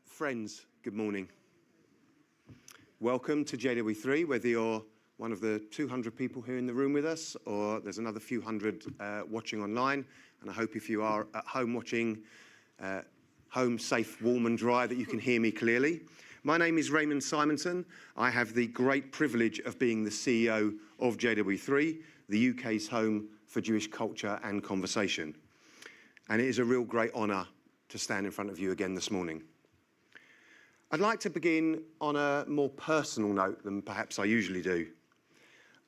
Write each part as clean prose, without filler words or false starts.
Friends, good morning. Welcome to JW3, whether you're one of the 200 people here in the room with us or there's another few hundred watching online. And I hope if you are at home watching, home safe, warm and dry, that you can hear me clearly. My name is Raymond Simonson. I have the great privilege of being the CEO of JW3, the UK's home for Jewish culture and conversation. And it is a real great honour to stand in front of you again this morning. I'd like to begin on a more personal note than perhaps I usually do.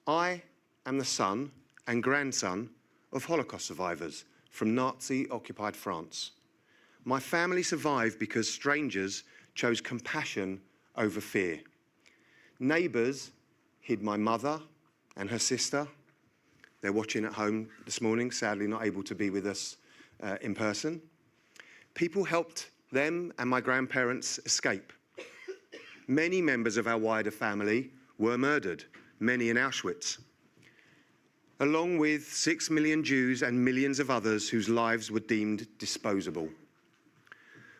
I am the son and grandson of Holocaust survivors from Nazi-occupied France. My family survived because strangers chose compassion over fear. Neighbours hid my mother and her sister. They're watching at home this morning, sadly not able to be with us in person. People helped them and my grandparents escape. Many members of our wider family were murdered, many in Auschwitz, along with 6 million Jews and millions of others whose lives were deemed disposable.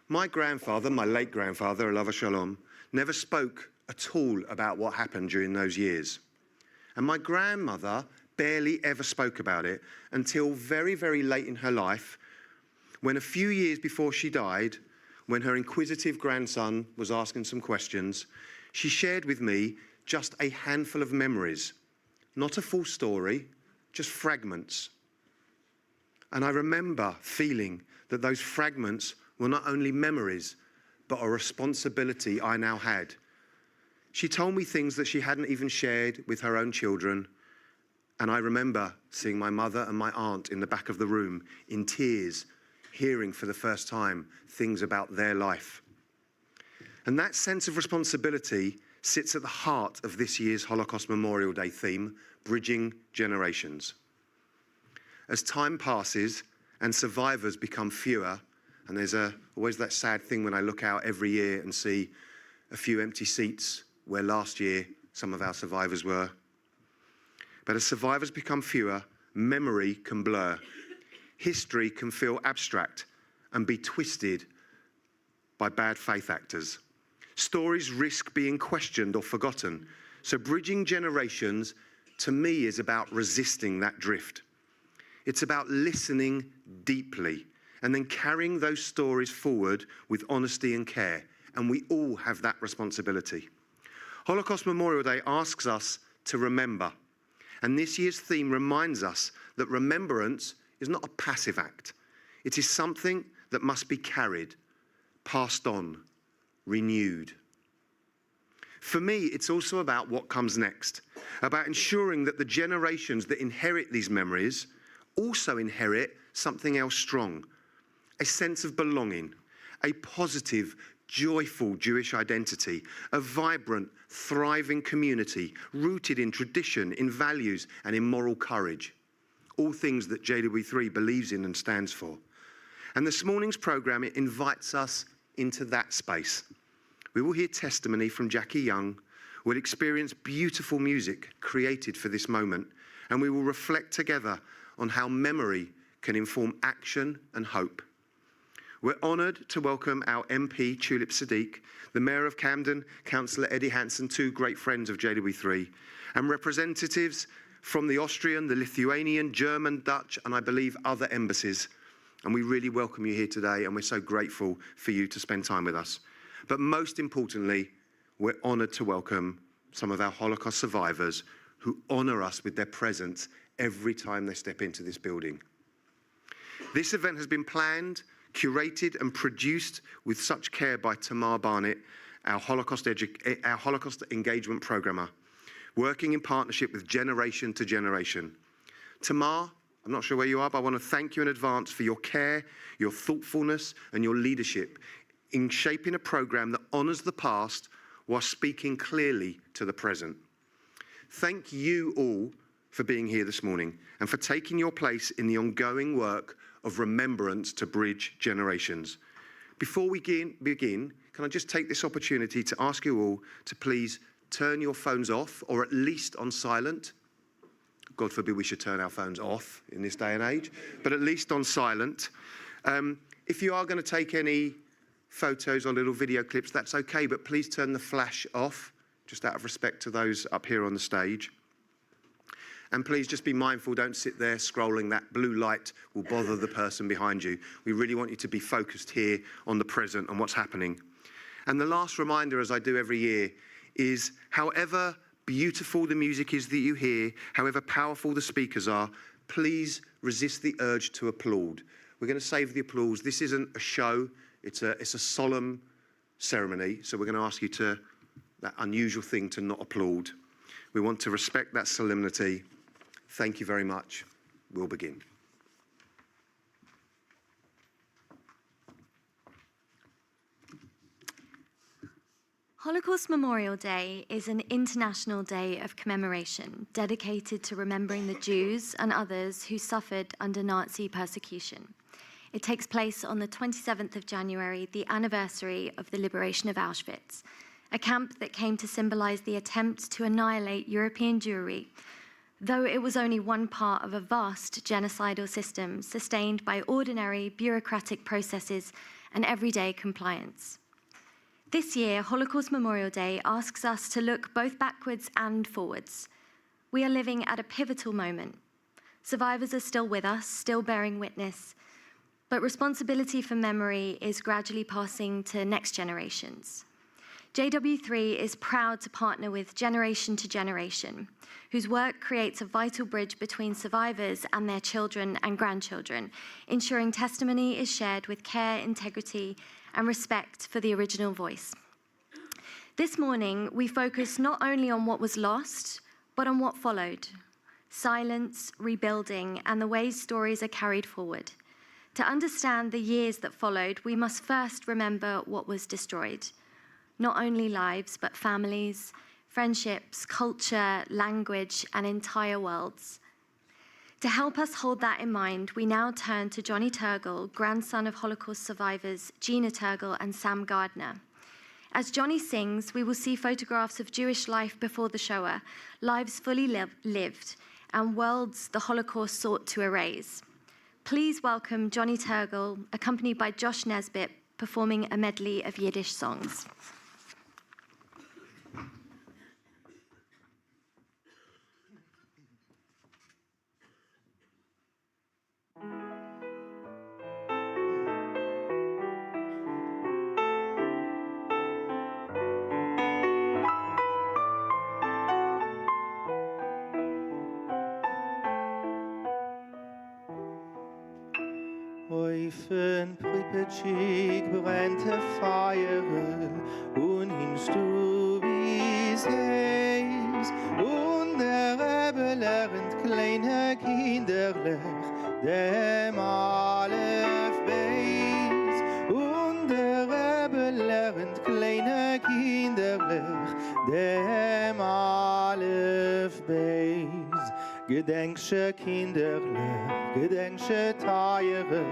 My grandfather, my late grandfather, Alav Shalom, never spoke at all about what happened during those years. And my grandmother barely ever spoke about it until very, very late in her life, when a few years before she died, when her inquisitive grandson was asking some questions, she shared with me just a handful of memories, not a full story, just fragments. And I remember feeling that those fragments were not only memories, but a responsibility I now had. She told me things that she hadn't even shared with her own children. And I remember seeing my mother and my aunt in the back of the room in tears, hearing for the first time things about their life. And that sense of responsibility sits at the heart of this year's Holocaust Memorial Day theme, Bridging Generations. As time passes and survivors become fewer, and there's always that sad thing when I look out every year and see a few empty seats where last year some of our survivors were. But as survivors become fewer, memory can blur. History can feel abstract and be twisted by bad faith actors. Stories risk being questioned or forgotten. So bridging generations, to me, is about resisting that drift. It's about listening deeply and then carrying those stories forward with honesty and care. And we all have that responsibility. Holocaust Memorial Day asks us to remember. And this year's theme reminds us that remembrance is not a passive act. It is something that must be carried, passed on, renewed. For me, it's also about what comes next, about ensuring that the generations that inherit these memories also inherit something else strong, a sense of belonging, a positive, joyful Jewish identity, a vibrant, thriving community rooted in tradition, in values, and in moral courage. All things that JW3 believes in and stands for. And this morning's programme, it invites us into that space. We will hear testimony from Jackie Young. We'll experience beautiful music created for this moment. And we will reflect together on how memory can inform action and hope. We're honoured to welcome our MP, Tulip Sadiq, the Mayor of Camden, Councillor Eddie Hansen, two great friends of JW3, and representatives from the Austrian, the Lithuanian, German, Dutch, and I believe other embassies. And we really welcome you here today, and we're so grateful for you to spend time with us. But most importantly, we're honoured to welcome some of our Holocaust survivors who honour us with their presence every time they step into this building. This event has been planned, curated, and produced with such care by Tamar Barnett, our Holocaust engagement programmer, working in partnership with Generation to Generation. Tamar, I'm not sure where you are, but I want to thank you in advance for your care, your thoughtfulness, and your leadership in shaping a programme that honours the past while speaking clearly to the present. Thank you all for being here this morning and for taking your place in the ongoing work of remembrance to bridge generations. Before we begin, can I just take this opportunity to ask you all to please turn your phones off, or at least on silent. God forbid we should turn our phones off in this day and age, but at least on silent. If you are going to take any photos or little video clips, that's okay, but please turn the flash off, just out of respect to those up here on the stage. And please just be mindful, don't sit there scrolling. That blue light will bother the person behind you. We really want you to be focused here on the present and what's happening. And the last reminder, as I do every year, is however beautiful the music is that you hear, however powerful the speakers are, please resist the urge to applaud. We're going to save the applause. This isn't a show. It's a solemn ceremony. So we're going to ask you to, that unusual thing, to not applaud. We want to respect that solemnity. Thank you very much. We'll begin. Holocaust Memorial Day is an international day of commemoration dedicated to remembering the Jews and others who suffered under Nazi persecution. It takes place on the 27th of January, the anniversary of the liberation of Auschwitz, a camp that came to symbolize the attempt to annihilate European Jewry, though it was only one part of a vast genocidal system sustained by ordinary bureaucratic processes and everyday compliance. This year, Holocaust Memorial Day asks us to look both backwards and forwards. We are living at a pivotal moment. Survivors are still with us, still bearing witness, but responsibility for memory is gradually passing to next generations. JW3 is proud to partner with Generation to Generation, whose work creates a vital bridge between survivors and their children and grandchildren, ensuring testimony is shared with care, integrity, and respect for the original voice. This morning, we focus not only on what was lost, but on what followed: silence, rebuilding, and the ways stories are carried forward. To understand the years that followed, we must first remember what was destroyed. Not only lives, but families, friendships, culture, language, and entire worlds. To help us hold that in mind, we now turn to Jonny Turgel, grandson of Holocaust survivors Gina Turgel and Sam Gardner. As Jonny sings, we will see photographs of Jewish life before the Shoah, lives fully lived, and worlds the Holocaust sought to erase. Please welcome Jonny Turgel, accompanied by Josh Nesbitt, performing a medley of Yiddish songs. Häufen Pripetschik brennte Feier und in Stubis Heis und der Rebbe lernt kleine Kinderlech dem Aleph Beis und der Rebbe lernt kleine Kinderlech dem Aleph Beis. Gedenksche Kinderlech, gedenksche Teiere,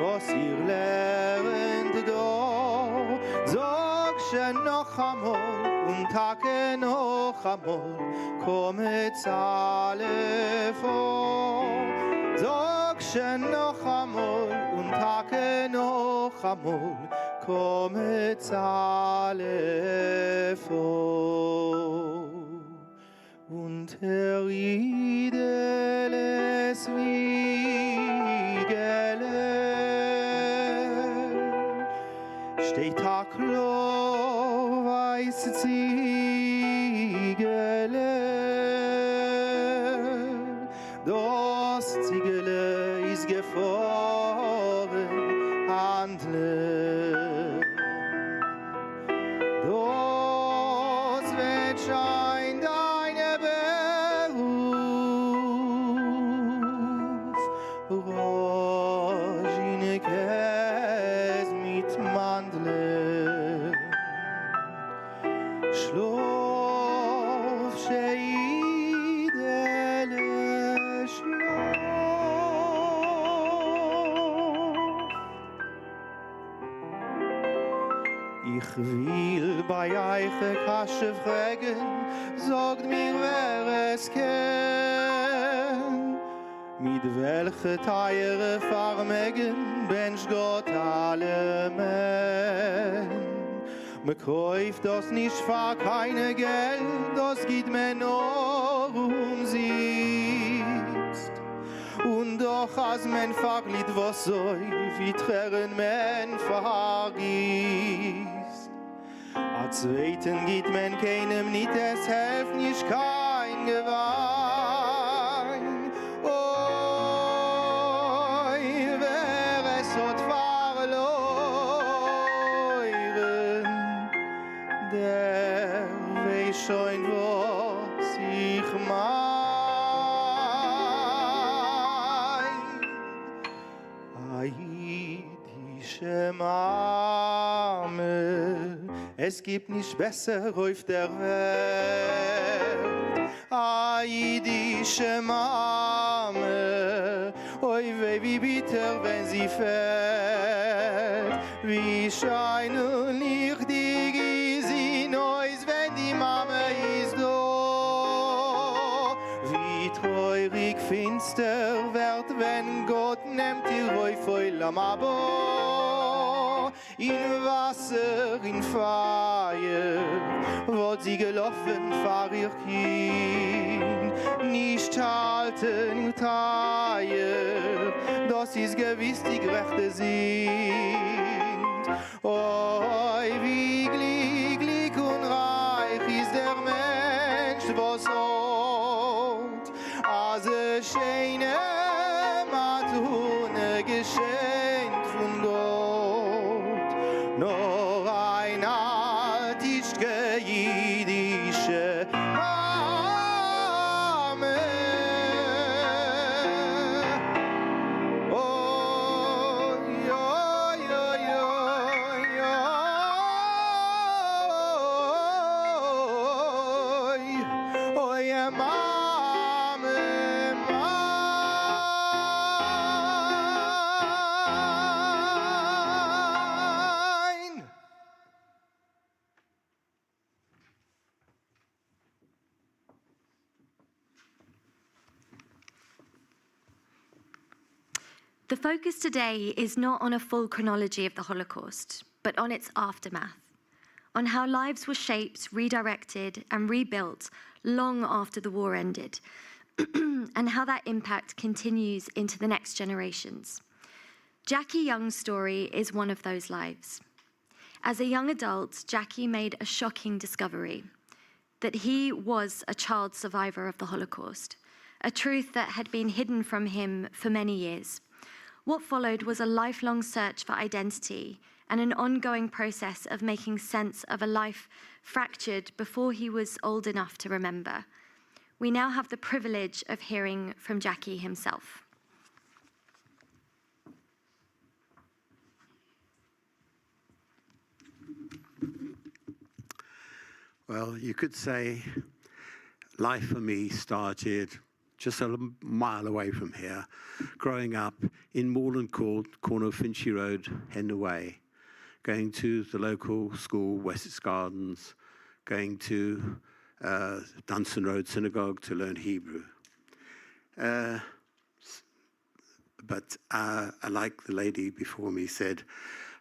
was ihr lernt da. Sogsche noch einmal und Tage noch einmal, kommet alle vor. Sogsche noch einmal und Tage noch einmal, kommet alle vor. Und Herr Ideles Wiegele steht a klar weiße Ziegele. Das Ziegele ist gefahren, handle. Das wird schein deine Beruf. Rojine Käse mit Mandeln. Schlaf, Scheidele, schlaf. Ich will bei euch Kasche fragen, sagt mir, wer es kennt. mit welche teure Farmegen bench Gott alle men. Me kauft das nicht für keine Geld, das geht mir nur siehst. Und doch als men verglied was soll, wie Tränen men vergießt. A zweiten geht men keinem nicht, es hilft nicht kein Gewein. Oi, wer es hat verloren, der weiß schon, was ich mein. Aidische Mame, es gibt nicht besser auf der Welt. Aidische Mame, oi weh, wie bitter, wenn sie fällt. Wie scheinen Licht die sie Neues, wenn die Mame ist da. Wie treurig finster wird, wenn Gott nimmt ihr auf eurem Abo. In Wasser, in Feuer, wird sie gelaufen, fahr ihr Kind. Nicht halten, ihr Teier, das ist gewiss die gerechte sind. Oi, wie glücklich und reich ist der Mensch, was hat, als schöne Matune geschenkt von Gott. Nur ein altischke jüdische Mame. Oi, oi, oi, oi, oi, oi, Mame, mein. The focus today is not on a full chronology of the Holocaust, but on its aftermath, on how lives were shaped, redirected, and rebuilt long after the war ended, and how that impact continues into the next generations. Jackie Young's story is one of those lives. As a young adult, Jackie made a shocking discovery that he was a child survivor of the Holocaust, a truth that had been hidden from him for many years. What followed was a lifelong search for identity and an ongoing process of making sense of a life fractured before he was old enough to remember. We now have the privilege of hearing from Jackie himself. Well, you could say life for me started just a mile away from here, growing up in Moreland Court, corner of Finchley Road, Hendon Way, going to the local school, Wessex Gardens, going to Dunstan Road Synagogue to learn Hebrew. But like the lady before me said,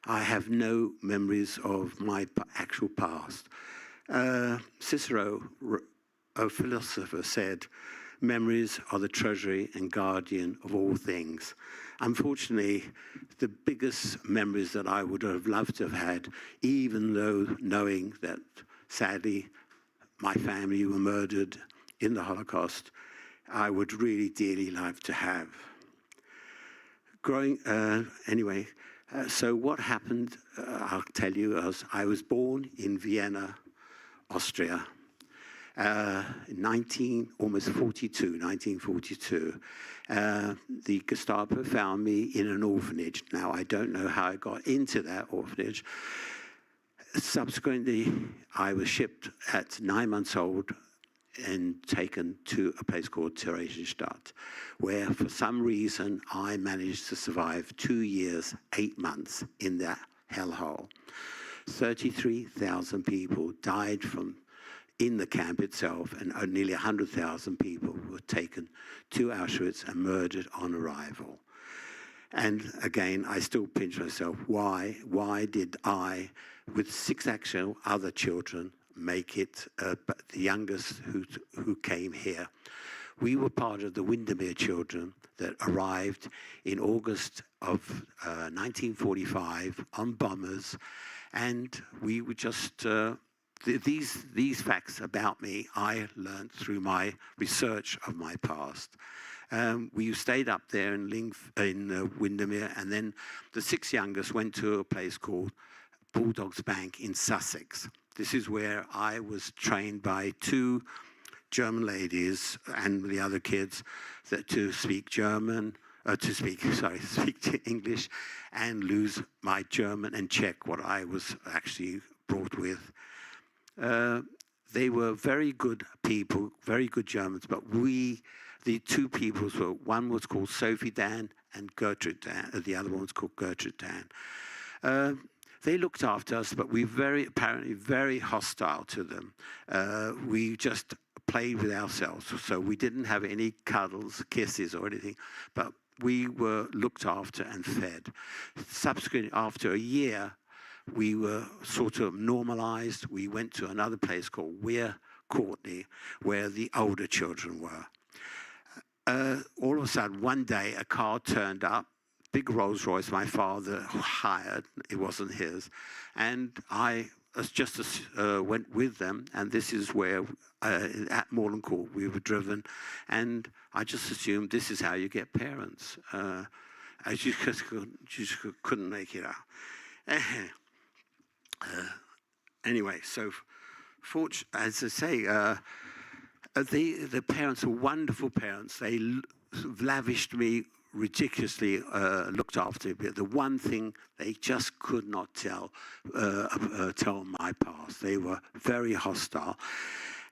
I have no memories of my actual past. Cicero, a philosopher, said, memories are the treasury and guardian of all things. Unfortunately, the biggest memories that I would have loved to have had, even though knowing that sadly my family were murdered in the Holocaust, I would really dearly like to have. So what happened, I'll tell you, I was born in Vienna, Austria, 1942. The Gestapo found me in an orphanage. Now, I don't know how I got into that orphanage. Subsequently, I was shipped at 9 months old and taken to a place called Theresienstadt, where for some reason I managed to survive 2 years, 8 months in that hellhole. 33,000 people died in the camp itself, and nearly 100,000 people were taken to Auschwitz and murdered on arrival. And again, I still pinch myself. Why? Why did I, with 6 actual other children, make it but the youngest who came here? We were part of the Windermere children that arrived in August of 1945 on bombers, and we were just these facts about me I learned through my research of my past. We stayed up there in Windermere, and then the 6 youngest went to a place called Bulldogs Bank in Sussex. This is where I was trained by 2 German ladies and the other kids to speak German, speak English, and lose my German and Czech, what I was actually brought with. They were very good people, very good Germans, but the 2 peoples were, one was called Sophie Dan and Gertrude Dan, the other one was called Gertrude Dan. They looked after us, but we were apparently very hostile to them. We just played with ourselves, so we didn't have any cuddles, kisses or anything, but we were looked after and fed. Subsequently, after a year, we were sort of normalized. We went to another place called Weir Courtney, where the older children were. All of a sudden, one day, a car turned up, big Rolls Royce my father hired, it wasn't his, and I just went with them, and this is where, at Morland Court, we were driven, and I just assumed this is how you get parents. I just couldn't make it out. Anyway, so, as I say, the parents were wonderful parents. They lavished me ridiculously, looked after me. But the one thing they just could not tell my past. They were very hostile.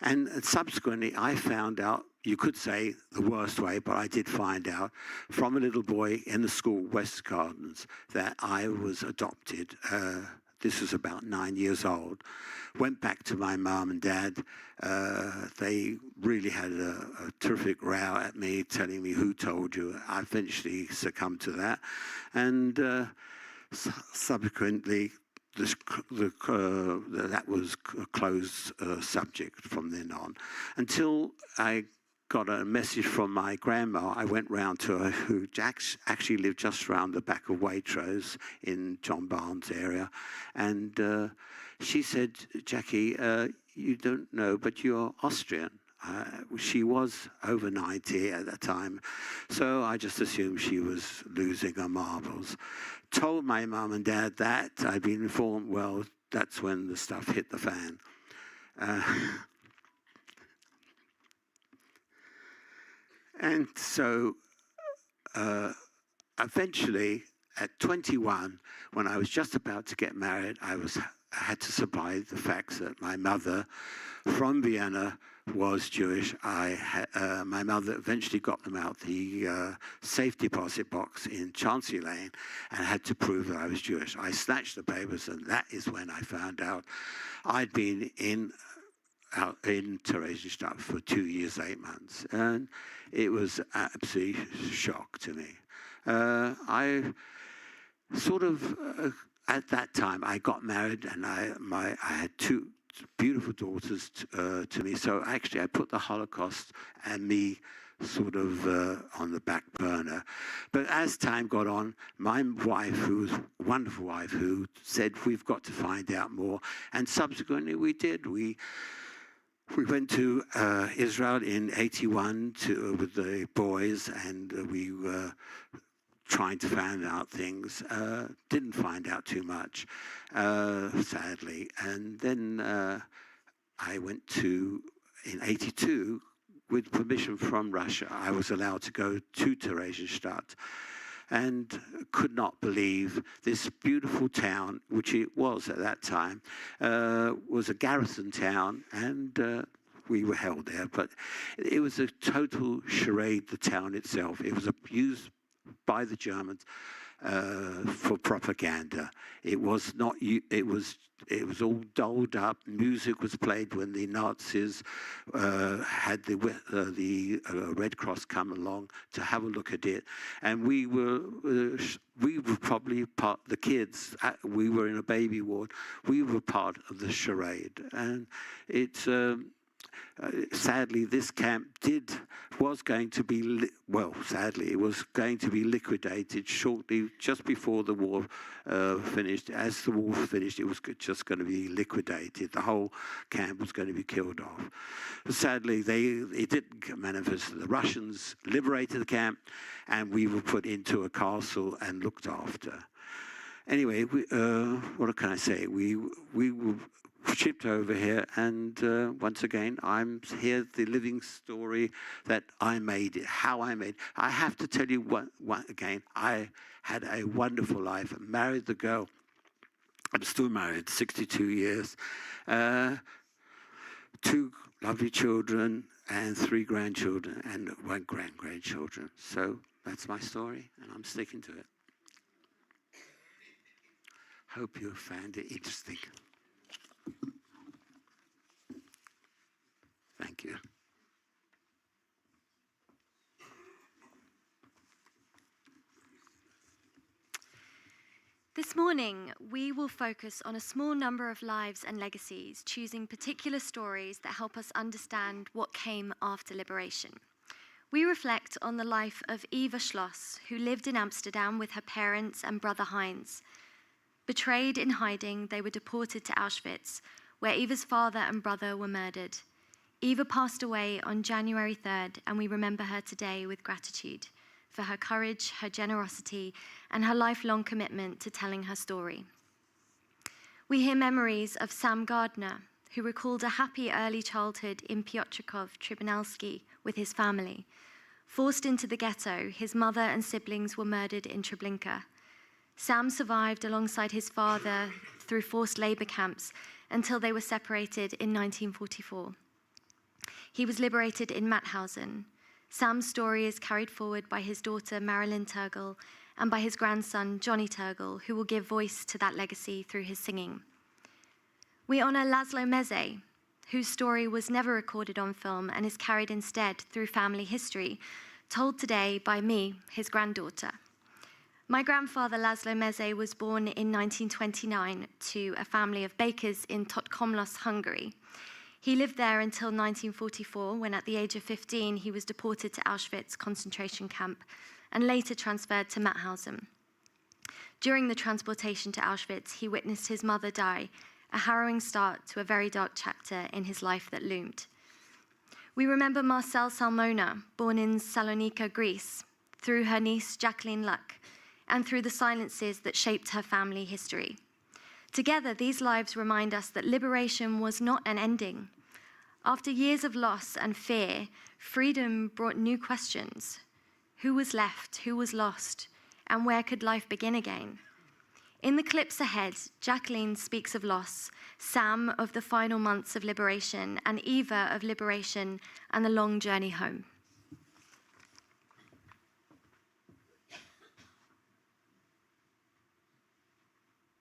And subsequently, I found out, you could say the worst way, but I did find out from a little boy in the school, West Gardens, that I was adopted. This was about 9 years old. Went back to my mum and dad. They really had a terrific row at me, telling me who told you. I eventually succumbed to that. And subsequently, that was a closed subject from then on. Until I got a message from my grandma. I went round to her, who actually lived just around the back of Waitrose in John Barnes area. And she said, Jackie, you don't know, but you're Austrian. She was over 90 at that time, so I just assumed she was losing her marbles. Told my mum and dad that. I'd been informed, well, that's when the stuff hit the fan. And so eventually, at 21, when I was just about to get married, I had to supply the facts that my mother from Vienna was Jewish. My mother eventually got them out the safe deposit box in Chancery Lane and had to prove that I was Jewish. I snatched the papers, and that is when I found out I'd been in Theresienstadt for 2 years, 8 months. And it was absolute shock to me. I sort of, at that time, I got married, and I had 2 beautiful daughters to me. So actually, I put the Holocaust and me sort of on the back burner. But as time got on, my wife, who was a wonderful wife, who said, we've got to find out more. And subsequently, we did. We went to Israel in '81 with the boys, and we were trying to find out things. Didn't find out too much, sadly. And then I went to, in '82, with permission from Russia, I was allowed to go to Theresienstadt, and could not believe this beautiful town, which it was at that time, was a garrison town, and we were held there. But it was a total charade, the town itself. It was abused by the Germans. for propaganda. It was not. It was all dolled up. Music was played when the Nazis had the Red Cross come along to have a look at it, and we were probably part. The kids, we were in a baby ward. We were part of the charade, and it's. Sadly, this camp was going to be, sadly, it was going to be liquidated shortly, just before the war finished. As the war finished, it was just going to be liquidated. The whole camp was going to be killed off. Sadly, it didn't manifest. The Russians liberated the camp, and we were put into a castle and looked after. Anyway, what can I say? We were shipped over here, and once again, I'm here, the living story that I made it, how I made it. I have to tell you again, I had a wonderful life. I married the girl. I'm still married, 62 years. 2 lovely children and 3 grandchildren and 1 grandchildren. So that's my story, and I'm sticking to it. Hope you found it interesting. Thank you. This morning, we will focus on a small number of lives and legacies, choosing particular stories that help us understand what came after liberation. We reflect on the life of Eva Schloss, who lived in Amsterdam with her parents and brother Heinz. Betrayed in hiding, they were deported to Auschwitz, where Eva's father and brother were murdered. Eva passed away on January 3rd, and we remember her today with gratitude for her courage, her generosity, and her lifelong commitment to telling her story. We hear memories of Sam Gardner, who recalled a happy early childhood in Piotrków, Trybunalski, with his family. Forced into the ghetto, his mother and siblings were murdered in Treblinka. Sam survived alongside his father through forced labor camps until they were separated in 1944. He was liberated in Mauthausen. Sam's story is carried forward by his daughter Marilyn Turgel and by his grandson Jonny Turgel, who will give voice to that legacy through his singing. We honor Laszlo Meze, whose story was never recorded on film and is carried instead through family history, told today by me, his granddaughter. My grandfather, Laszlo Meze, was born in 1929 to a family of bakers in Totkomlos, Hungary. He lived there until 1944, when at the age of 15, he was deported to Auschwitz concentration camp and later transferred to Mauthausen. During the transportation to Auschwitz, he witnessed his mother die, a harrowing start to a very dark chapter in his life that loomed. We remember Marcel Salmona, born in Salonika, Greece, through her niece Jacqueline Luck, and through the silences that shaped her family history. Together, these lives remind us that liberation was not an ending. After years of loss and fear, freedom brought new questions. Who was left? Who was lost? And where could life begin again? In the clips ahead, Jacqueline speaks of loss, Sam of the final months of liberation, and Eva of liberation and the long journey home.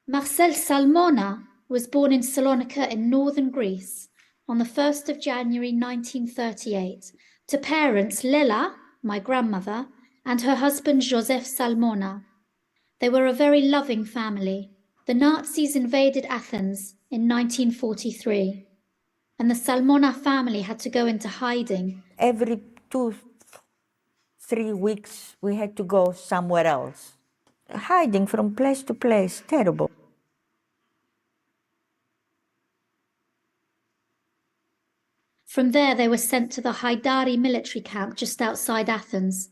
Marcel Salmona was born in Salonika in northern Greece on the 1st of January 1938 to parents Lela, my grandmother, and her husband Joseph Salmona. They were a very loving family. The Nazis invaded Athens in 1943, and the Salmona family had to go into hiding. Every 2-3 weeks, we had to go somewhere else. Hiding from place to place, terrible. From there, they were sent to the Haidari military camp just outside Athens.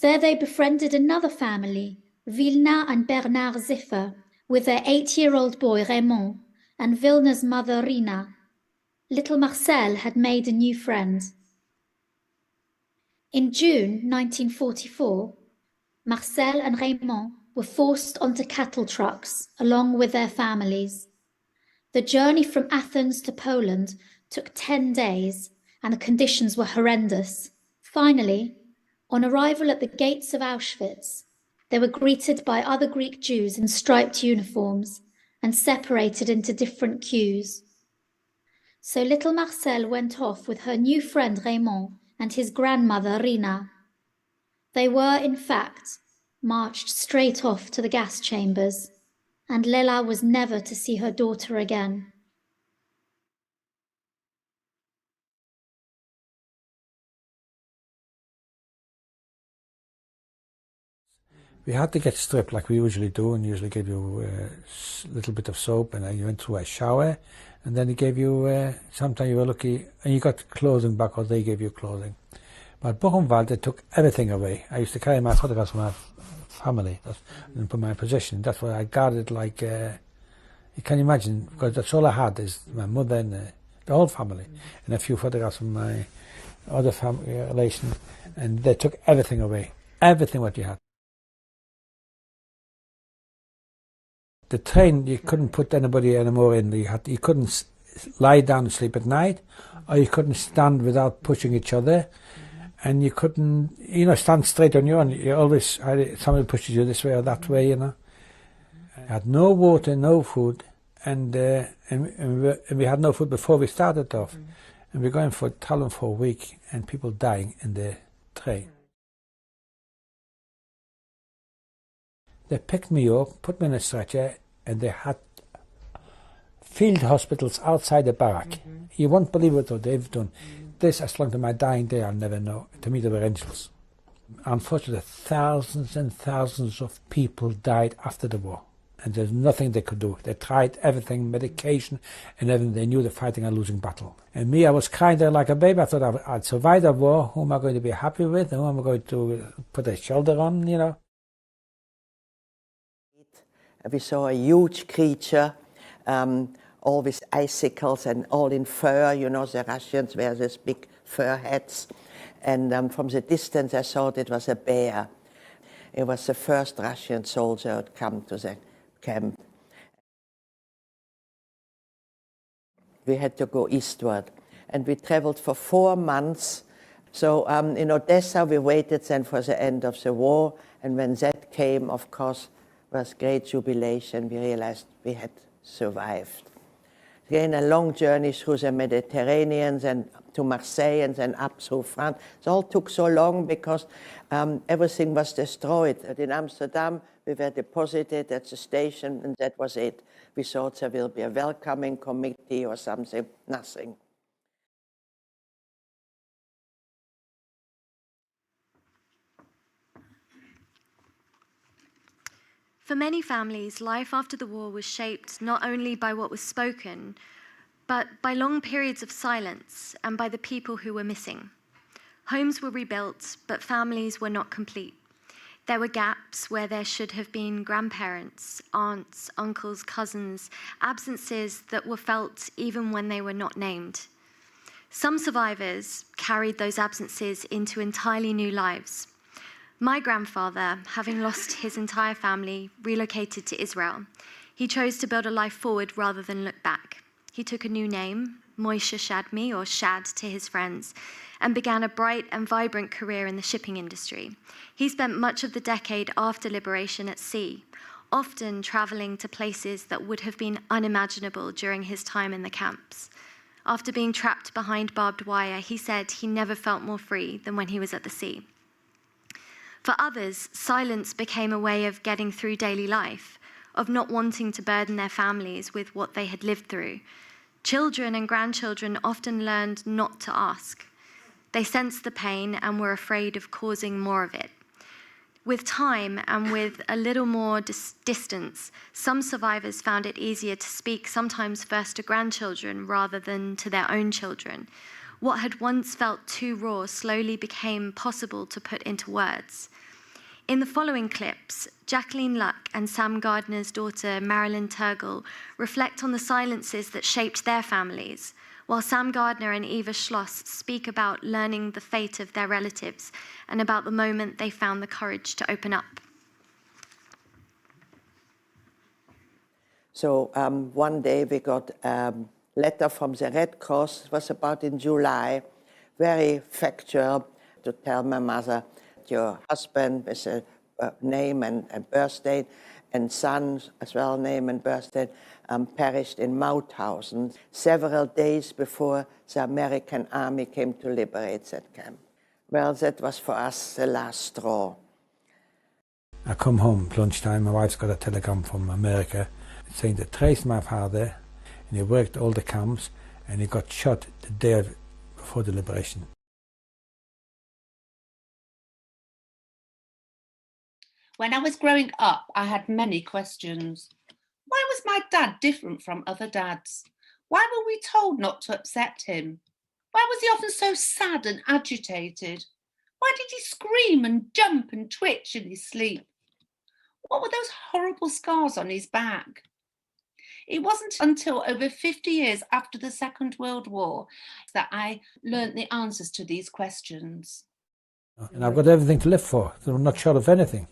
There they befriended another family, Vilna and Bernard Ziffer, with their 8-year-old boy Raymond and Vilna's mother Rina. Little Marcel had made a new friend. In June 1944, Marcel and Raymond were forced onto cattle trucks along with their families. The journey from Athens to Poland took 10 days, and the conditions were horrendous. Finally, on arrival at the gates of Auschwitz, They were greeted by other Greek Jews in striped uniforms and separated into different queues. So little Marcel went off with her new friend Raymond and his grandmother Rina. They were, in fact, marched straight off to the gas chambers, and Lela was never to see her daughter again. We had to get stripped like we usually do, and usually give you a little bit of soap, and then you went through a shower, and then he gave you, sometimes you were lucky, and you got clothing back, or they gave you clothing. But Buchenwald, they took everything away. I used to carry my photographs from my family and put my possession. That's why I guarded like, you can imagine, because that's all I had is my mother and the whole family, and a few photographs from my other family relations, and they took everything away, everything what you had. The train, you couldn't put anybody anymore in. You couldn't lie down and sleep at night, or you couldn't stand without pushing each other, and you couldn't, stand straight on your own. You always had somebody pushes you this way or that way, You had no water, no food, and we had no food before we started off, and we're going for Tallinn for a week, and people dying in the train. They picked me up, put me in a stretcher, and they had field hospitals outside the barrack. You won't believe what they've done. This, as long as my dying day, I'll never know. To me, they were angels. Unfortunately, thousands and thousands of people died after the war, and there's nothing they could do. They tried everything, medication, and everything. They knew they're fighting a losing battle. And me, I was kind of like a baby. I thought I'd survive the war. Who am I going to be happy with? Who am I going to put a shoulder on, We saw a huge creature, all with icicles and all in fur. The Russians wear these big fur hats. And from the distance, I thought it was a bear. It was the first Russian soldier who had come to the camp. We had to go eastward. And we traveled for 4 months. So in Odessa, we waited then for the end of the war. And when that came, of course, was great jubilation. We realized we had survived. Again, a long journey through the Mediterranean and to Marseille and then up through France. It all took so long because everything was destroyed. And in Amsterdam, we were deposited at the station, and that was it. We thought there will be a welcoming committee or something. Nothing. For many families, life after the war was shaped not only by what was spoken, but by long periods of silence and by the people who were missing. Homes were rebuilt, but families were not complete. There were gaps where there should have been grandparents, aunts, uncles, cousins, absences that were felt even when they were not named. Some survivors carried those absences into entirely new lives. My grandfather, having lost his entire family, relocated to Israel. He chose to build a life forward rather than look back. He took a new name, Moshe Shadmi, or Shad to his friends, and began a bright and vibrant career in the shipping industry. He spent much of the decade after liberation at sea, often traveling to places that would have been unimaginable during his time in the camps. After being trapped behind barbed wire, he said he never felt more free than when he was at the sea. For others, silence became a way of getting through daily life, of not wanting to burden their families with what they had lived through. Children and grandchildren often learned not to ask. They sensed the pain and were afraid of causing more of it. With time and with a little more distance, some survivors found it easier to speak sometimes first to grandchildren rather than to their own children. What had once felt too raw slowly became possible to put into words. In the following clips, Jacqueline Luck and Sam Gardner's daughter, Marilyn Turgel, reflect on the silences that shaped their families, while Sam Gardner and Eva Schloss speak about learning the fate of their relatives and about the moment they found the courage to open up. So one day we got a letter from the Red Cross. It was about in July, very factual, to tell my mother, your husband with a name and birth date, and son as well, name and birth date, perished in Mauthausen several days before the American army came to liberate that camp. Well, that was for us the last straw. I come home at lunchtime, my wife's got a telegram from America saying they traced my father and he worked all the camps and he got shot the day before the liberation. When I was growing up, I had many questions. Why was my dad different from other dads? Why were we told not to upset him? Why was he often so sad and agitated? Why did he scream and jump and twitch in his sleep? What were those horrible scars on his back? It wasn't until over 50 years after the Second World War that I learnt the answers to these questions. And I've got everything to live for, so I'm not short of anything.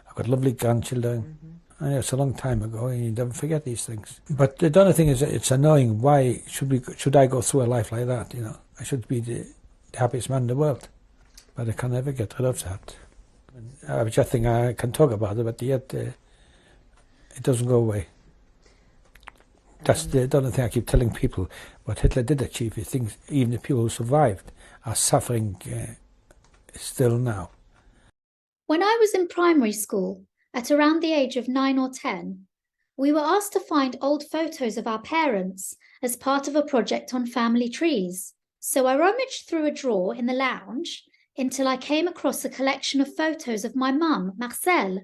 I've got lovely grandchildren. I know it's a long time ago and you never forget these things. But the other thing is it's annoying. Why should I go through a life like that, you know? I should be the happiest man in the world. But I can never get rid of that. I just think I can talk about it, but yet it doesn't go away. That's the other thing I keep telling people. What Hitler did achieve, he thinks even the people who survived are suffering still now. When I was in primary school, at around the age of 9 or 10, we were asked to find old photos of our parents as part of a project on family trees. So I rummaged through a drawer in the lounge until I came across a collection of photos of my mum, Marcelle,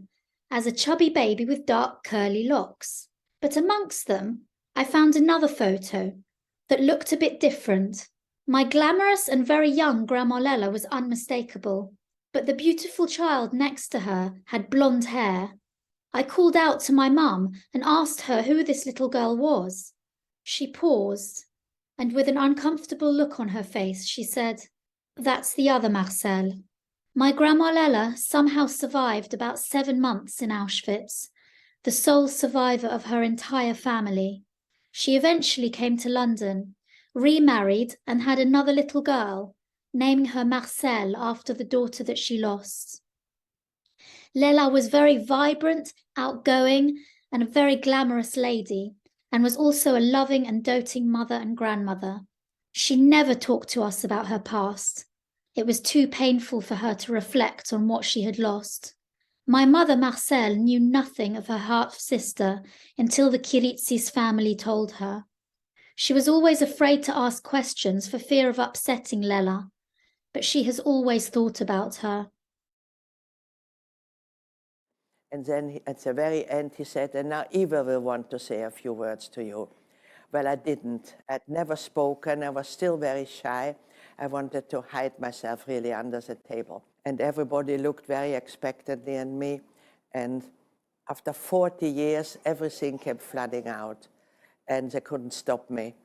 as a chubby baby with dark curly locks. But amongst them, I found another photo that looked a bit different. My glamorous and very young Grandma Lella was unmistakable, but the beautiful child next to her had blonde hair. I called out to my mum and asked her who this little girl was. She paused, and with an uncomfortable look on her face, she said, "That's the other Marcel." My Grandma Lella somehow survived about 7 months in Auschwitz, the sole survivor of her entire family. She eventually came to London, remarried and had another little girl, naming her Marcel after the daughter that she lost. Lella was very vibrant, outgoing, and a very glamorous lady, and was also a loving and doting mother and grandmother. She never talked to us about her past. It was too painful for her to reflect on what she had lost. My mother, Marcel, knew nothing of her half-sister until the Kiritzis family told her. She was always afraid to ask questions for fear of upsetting Lella, but she has always thought about her. And then at the very end he said, "And now Eva will want to say a few words to you." Well, I didn't. I'd never spoken. I was still very shy. I wanted to hide myself really under the table. And everybody looked very expectantly at me. And after 40 years, everything kept flooding out. And they couldn't stop me.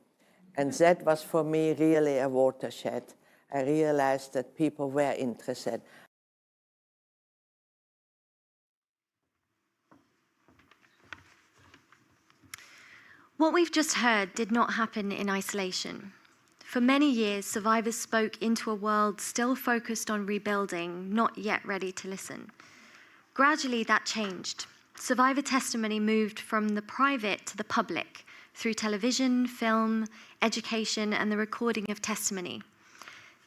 And that was for me really a watershed. I realized that people were interested. What we've just heard did not happen in isolation. For many years, survivors spoke into a world still focused on rebuilding, not yet ready to listen. Gradually, that changed. Survivor testimony moved from the private to the public through television, film, education, and the recording of testimony.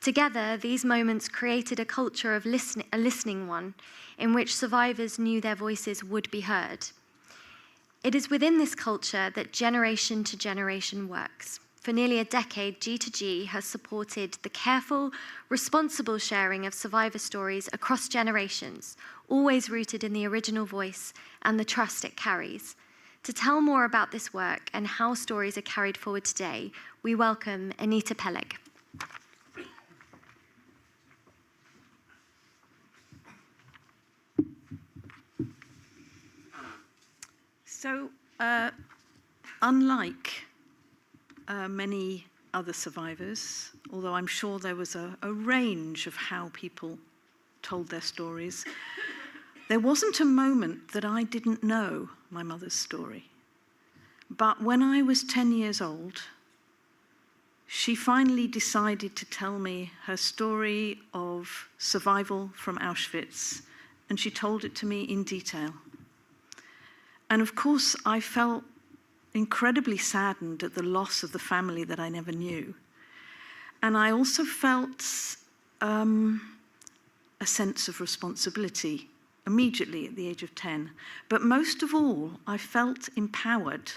Together, these moments created a culture of a listening one, in which survivors knew their voices would be heard. It is within this culture that generation to generation works. For nearly a decade, G2G has supported the careful, responsible sharing of survivor stories across generations, always rooted in the original voice and the trust it carries. To tell more about this work and how stories are carried forward today, we welcome Anita Peleg. So, unlike many other survivors, although I'm sure there was a range of how people told their stories, there wasn't a moment that I didn't know my mother's story. But when I was 10 years old, she finally decided to tell me her story of survival from Auschwitz and she told it to me in detail. And of course, I felt incredibly saddened at the loss of the family that I never knew. And I also felt a sense of responsibility immediately at the age of 10. But most of all, I felt empowered.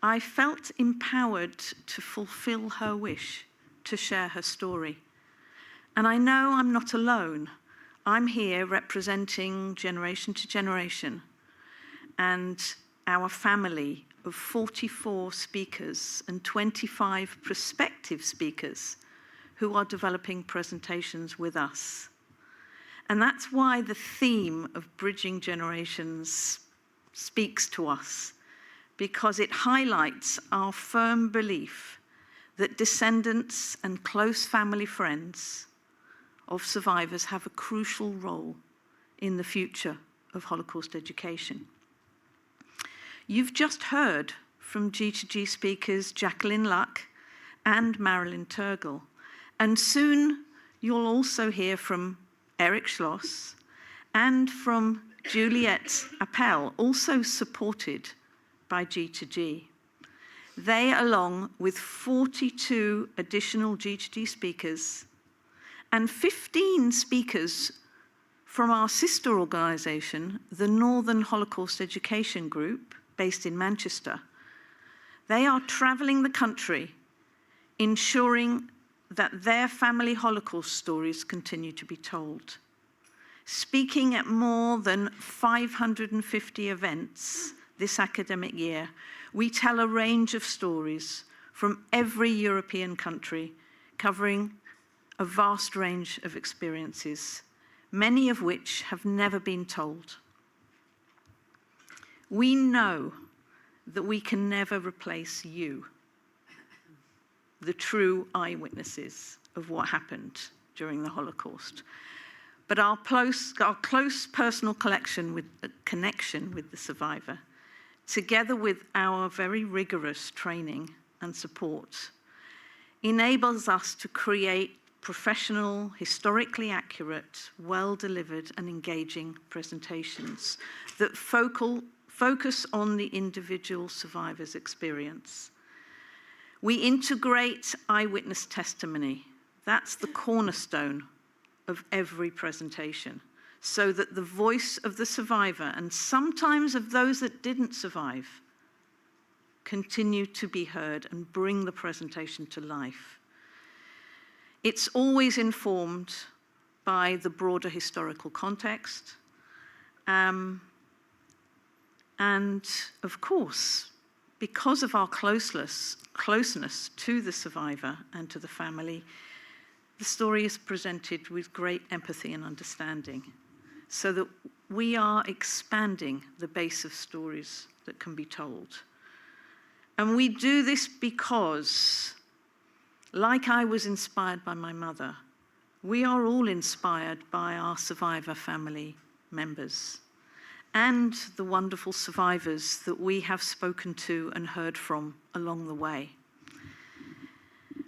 I felt empowered to fulfill her wish to share her story. And I know I'm not alone. I'm here representing generation to generation and our family of 44 speakers and 25 prospective speakers who are developing presentations with us. And that's why the theme of Bridging Generations speaks to us, because it highlights our firm belief that descendants and close family friends of survivors have a crucial role in the future of Holocaust education. You've just heard from G2G speakers Jacqueline Luck and Marilyn Turgel, and soon you'll also hear from Eric Schloss and from Juliette Appel, also supported by G2G. They, along with 42 additional G2G speakers and 15 speakers from our sister organisation, the Northern Holocaust Education Group, based in Manchester, they are travelling the country, ensuring that their family Holocaust stories continue to be told. Speaking at more than 550 events this academic year, we tell a range of stories from every European country, covering a vast range of experiences, many of which have never been told. We know that we can never replace you, the true eyewitnesses of what happened during the Holocaust. But our close personal connection with the survivor, together with our very rigorous training and support, enables us to create professional, historically accurate, well-delivered and engaging presentations that focus on the individual survivor's experience. We integrate eyewitness testimony. That's the cornerstone of every presentation, so that the voice of the survivor, and sometimes of those that didn't survive, continue to be heard and bring the presentation to life. It's always informed by the broader historical context, and of course, because of our closeness to the survivor and to the family, the story is presented with great empathy and understanding, so that we are expanding the base of stories that can be told. And we do this because, like I was inspired by my mother, we are all inspired by our survivor family members and the wonderful survivors that we have spoken to and heard from along the way.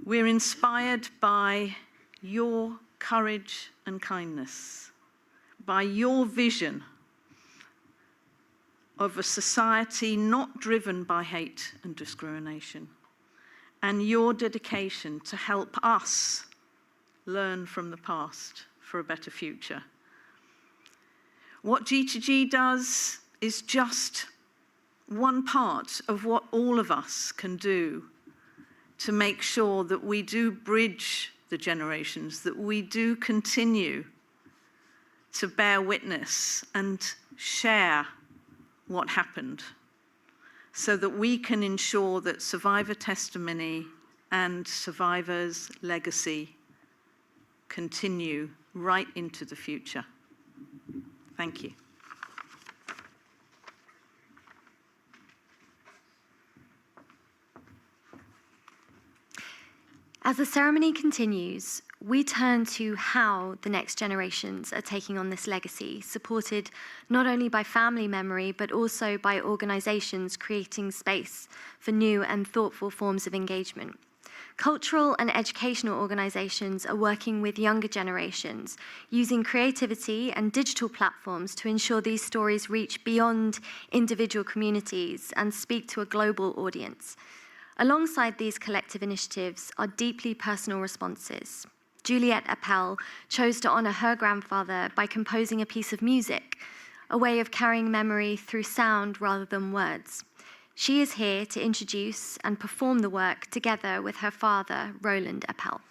We're inspired by your courage and kindness, by your vision of a society not driven by hate and discrimination, and your dedication to help us learn from the past for a better future. What G2G does is just one part of what all of us can do to make sure that we do bridge the generations, that we do continue to bear witness and share what happened, so that we can ensure that survivor testimony and survivors' legacy continue right into the future. Thank you. As the ceremony continues, we turn to how the next generations are taking on this legacy, supported not only by family memory, but also by organisations creating space for new and thoughtful forms of engagement. Cultural and educational organisations are working with younger generations, using creativity and digital platforms to ensure these stories reach beyond individual communities and speak to a global audience. Alongside these collective initiatives are deeply personal responses. Juliette Appel chose to honour her grandfather by composing a piece of music, a way of carrying memory through sound rather than words. She is here to introduce and perform the work together with her father, Roland Appel.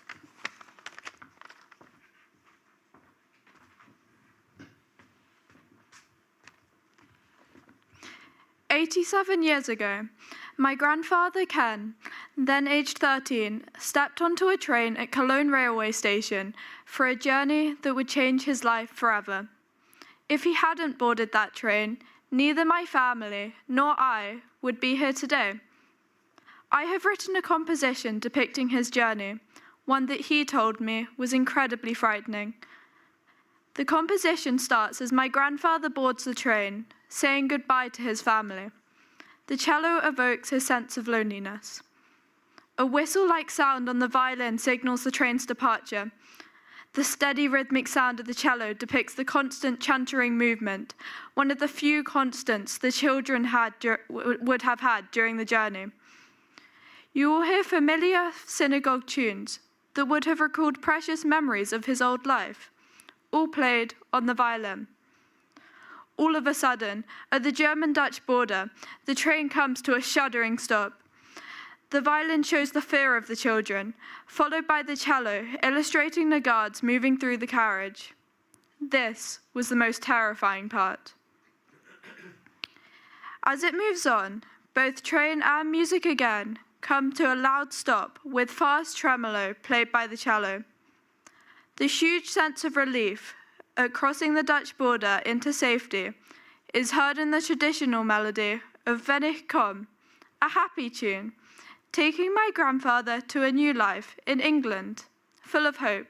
"87 years ago, my grandfather Ken, then aged 13, stepped onto a train at Cologne railway station for a journey that would change his life forever. If he hadn't boarded that train, neither my family nor I would be here today. I have written a composition depicting his journey, one that he told me was incredibly frightening. The composition starts as my grandfather boards the train, saying goodbye to his family. The cello evokes his sense of loneliness. A whistle-like sound on the violin signals the train's departure. The steady rhythmic sound of the cello depicts the constant chantering movement, one of the few constants the children would have had during the journey. You will hear familiar synagogue tunes that would have recalled precious memories of his old life, all played on the violin. All of a sudden, at the German-Dutch border, the train comes to a shuddering stop. The violin shows the fear of the children, followed by the cello, illustrating the guards moving through the carriage. This was the most terrifying part. As it moves on, both train and music again come to a loud stop with fast tremolo played by the cello. The huge sense of relief at crossing the Dutch border into safety is heard in the traditional melody of Wenn ich komm, a happy tune, taking my grandfather to a new life in England, full of hope.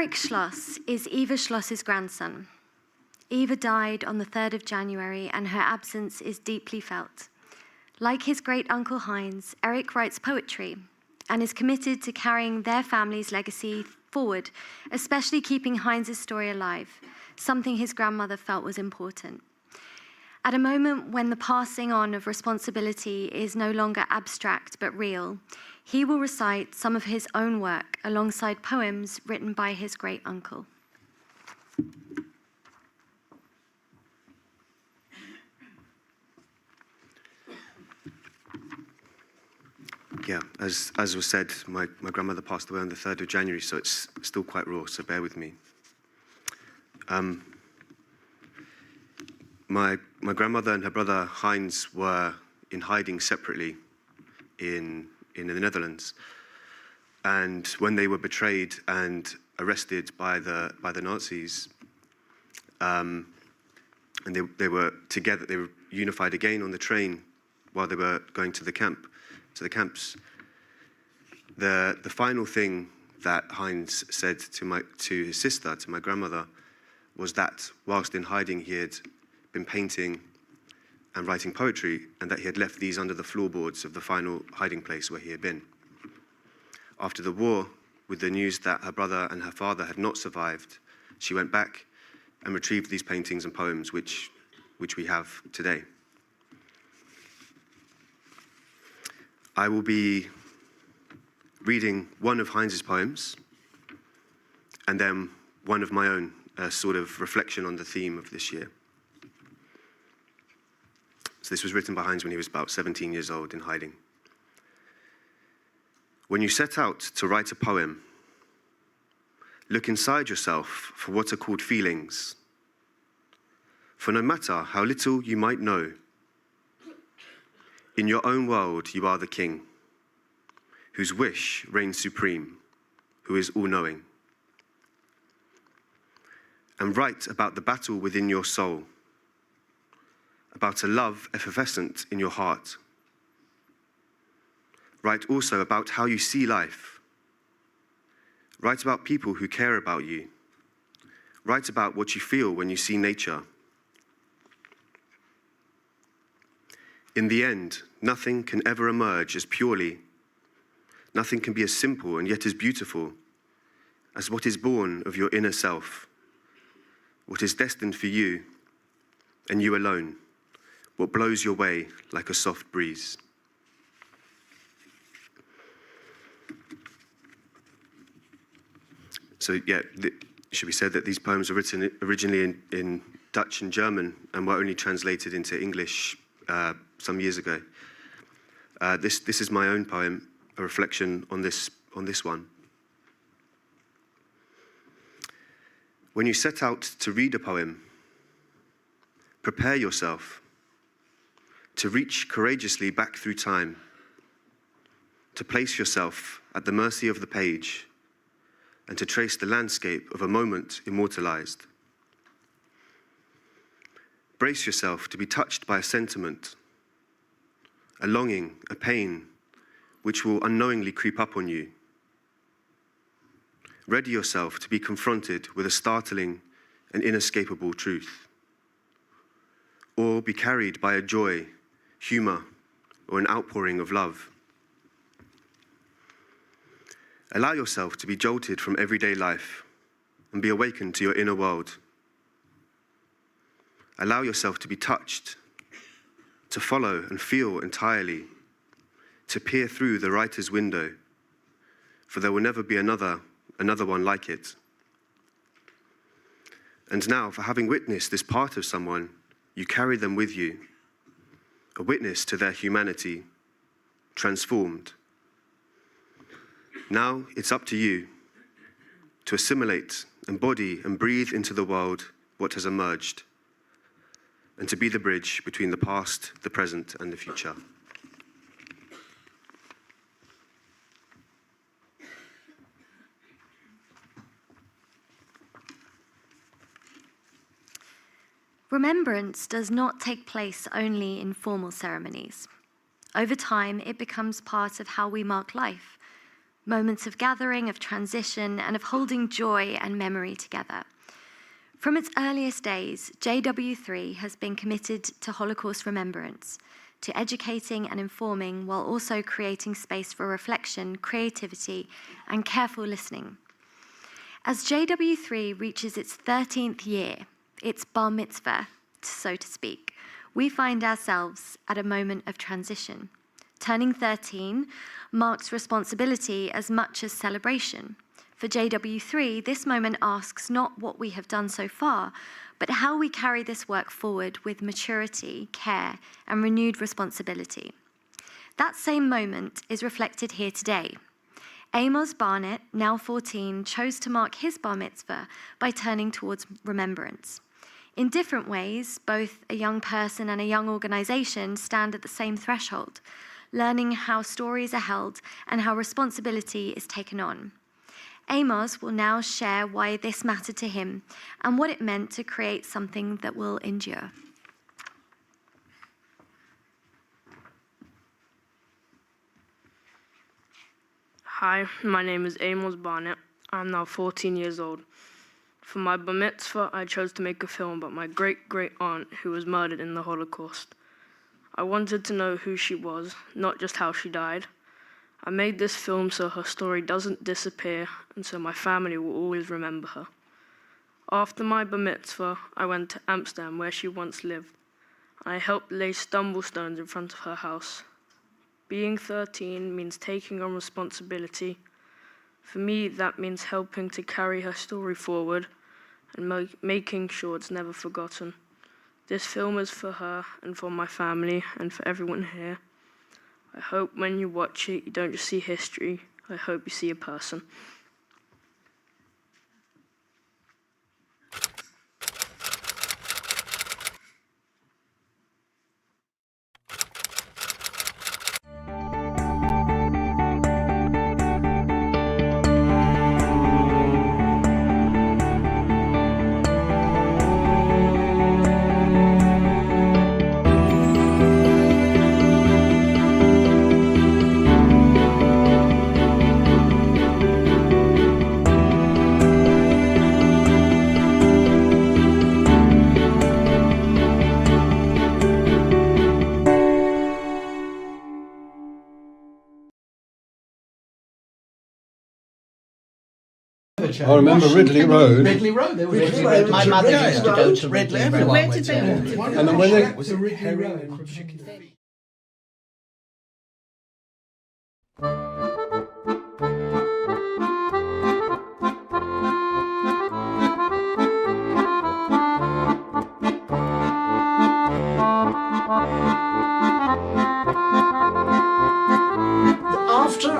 Eric Schloss is Eva Schloss's grandson. Eva died on the 3rd of January, and her absence is deeply felt. Like his great-uncle Heinz, Eric writes poetry and is committed to carrying their family's legacy forward, especially keeping Heinz's story alive, something his grandmother felt was important. At a moment when the passing on of responsibility is no longer abstract but real, he will recite some of his own work alongside poems written by his great-uncle. Yeah, as was said, my grandmother passed away on the 3rd of January, so it's still quite raw, so bear with me. My grandmother and her brother Heinz were in hiding separately in the Netherlands. And when they were betrayed and arrested by the Nazis, and they were together, they were unified again on the train while they were going to the camps. The final thing that Heinz said to his sister, to my grandmother, was that whilst in hiding he had been painting and writing poetry, and that he had left these under the floorboards of the final hiding place where he had been. After the war, with the news that her brother and her father had not survived, she went back and retrieved these paintings and poems, which we have today. I will be reading one of Heinz's poems, and then one of my own, sort of reflection on the theme of this year. So this was written by Heinz when he was about 17 years old in hiding. When you set out to write a poem, look inside yourself for what are called feelings. For no matter how little you might know, in your own world you are the king, whose wish reigns supreme, who is all-knowing. And write about the battle within your soul, about a love effervescent in your heart. Write also about how you see life. Write about people who care about you. Write about what you feel when you see nature. In the end, nothing can ever emerge as purely, nothing can be as simple and yet as beautiful as what is born of your inner self, what is destined for you and you alone, what blows your way like a soft breeze. So yeah, it should be said that these poems were written originally in Dutch and German and were only translated into English some years ago. This is my own poem, a reflection on this one. When you set out to read a poem, prepare yourself to reach courageously back through time, to place yourself at the mercy of the page, and to trace the landscape of a moment immortalized. Brace yourself to be touched by a sentiment, a longing, a pain, which will unknowingly creep up on you. Ready yourself to be confronted with a startling and inescapable truth, or be carried by a joy, humor, or an outpouring of love. Allow yourself to be jolted from everyday life and be awakened to your inner world. Allow yourself to be touched, to follow and feel entirely, to peer through the writer's window, for there will never be another one like it. And now, for having witnessed this part of someone, you carry them with you, a witness to their humanity, transformed. Now it's up to you to assimilate, embody, and breathe into the world what has emerged, and to be the bridge between the past, the present, and the future. Remembrance does not take place only in formal ceremonies. Over time, it becomes part of how we mark life, moments of gathering, of transition, and of holding joy and memory together. From its earliest days, JW3 has been committed to Holocaust remembrance, to educating and informing while also creating space for reflection, creativity, and careful listening. As JW3 reaches its 13th year, its bar mitzvah, so to speak, we find ourselves at a moment of transition. Turning 13 marks responsibility as much as celebration. For JW3, this moment asks not what we have done so far, but how we carry this work forward with maturity, care, and renewed responsibility. That same moment is reflected here today. Amos Barnett, now 14, chose to mark his bar mitzvah by turning towards remembrance. In different ways, both a young person and a young organization stand at the same threshold, learning how stories are held and how responsibility is taken on. Amos will now share why this mattered to him and what it meant to create something that will endure. Hi, my name is Amos Barnett. I'm now 14 years old. For my bar mitzvah, I chose to make a film about my great-great-aunt who was murdered in the Holocaust. I wanted to know who she was, not just how she died. I made this film so her story doesn't disappear and so my family will always remember her. After my bar mitzvah, I went to Amsterdam where she once lived. I helped lay stumblestones in front of her house. Being 13 means taking on responsibility. For me, that means helping to carry her story forward and making sure it's never forgotten. This film is for her and for my family and for everyone here. I hope when you watch it, you don't just see history. I hope you see a person. I remember Ridley Road. Ridley Road. My mother used to go to Ridley Road. Where did they go? And then when they Was it Ridley Road? After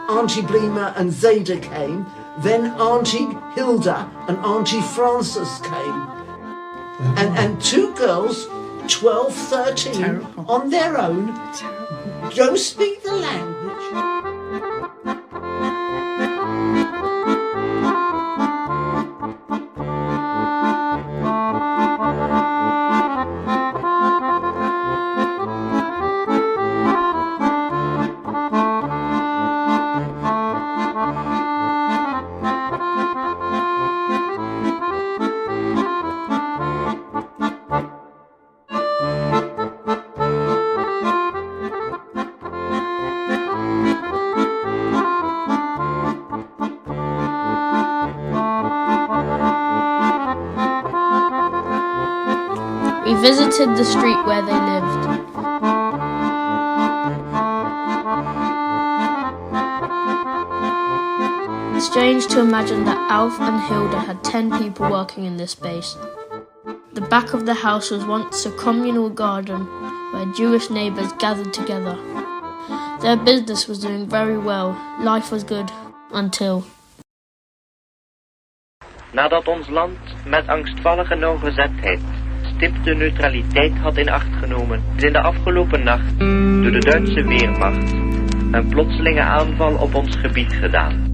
Auntie Bleemer and Zada came, then Auntie Hilda and Auntie Frances came. And two girls, 12, 13, terrible, on their own, terrible, don't speak the language. We visited the street where they lived. Strange to imagine that Alf and Hilda had 10 people working in this space. The back of the house was once a communal garden where Jewish neighbours gathered together. Their business was doing very well. Life was good until... Nadat ons land met angstvallige nauwgezetheid stipte neutraliteit had in acht genomen, is in de afgelopen nacht door de Duitse Weermacht een plotselinge aanval op ons gebied gedaan.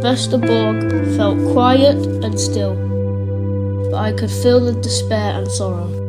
Westerbork felt quiet and still, but I could feel the despair and sorrow.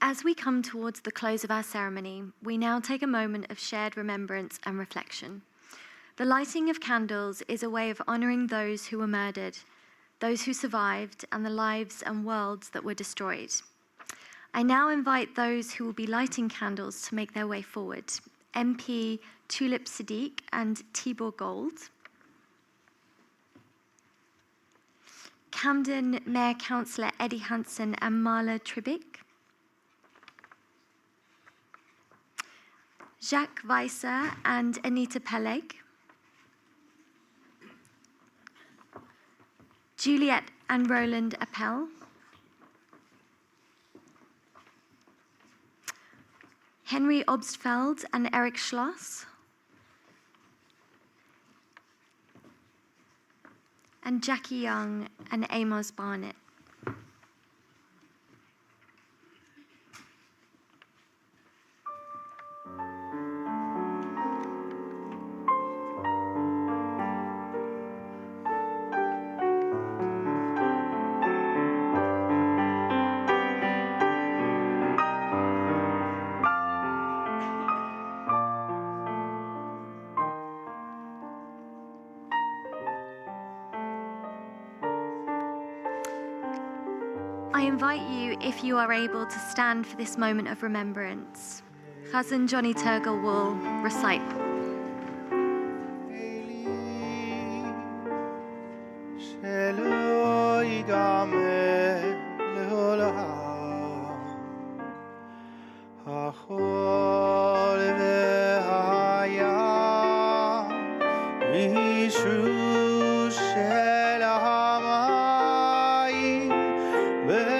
As we come towards the close of our ceremony, we now take a moment of shared remembrance and reflection. The lighting of candles is a way of honouring those who were murdered, those who survived, and the lives and worlds that were destroyed. I now invite those who will be lighting candles to make their way forward. MP Tulip Siddiq and Tibor Gold. Camden Mayor Councillor Eddie Hansen and Marla Tribick. Jacques Weiser and Anita Peleg. Juliette and Roland Appel. Henry Obstfeld and Eric Schloss. And Jackie Young and Amos Barnett. I invite you, if you are able, to stand for this moment of remembrance. Chazan Jonny Turgel will recite. Be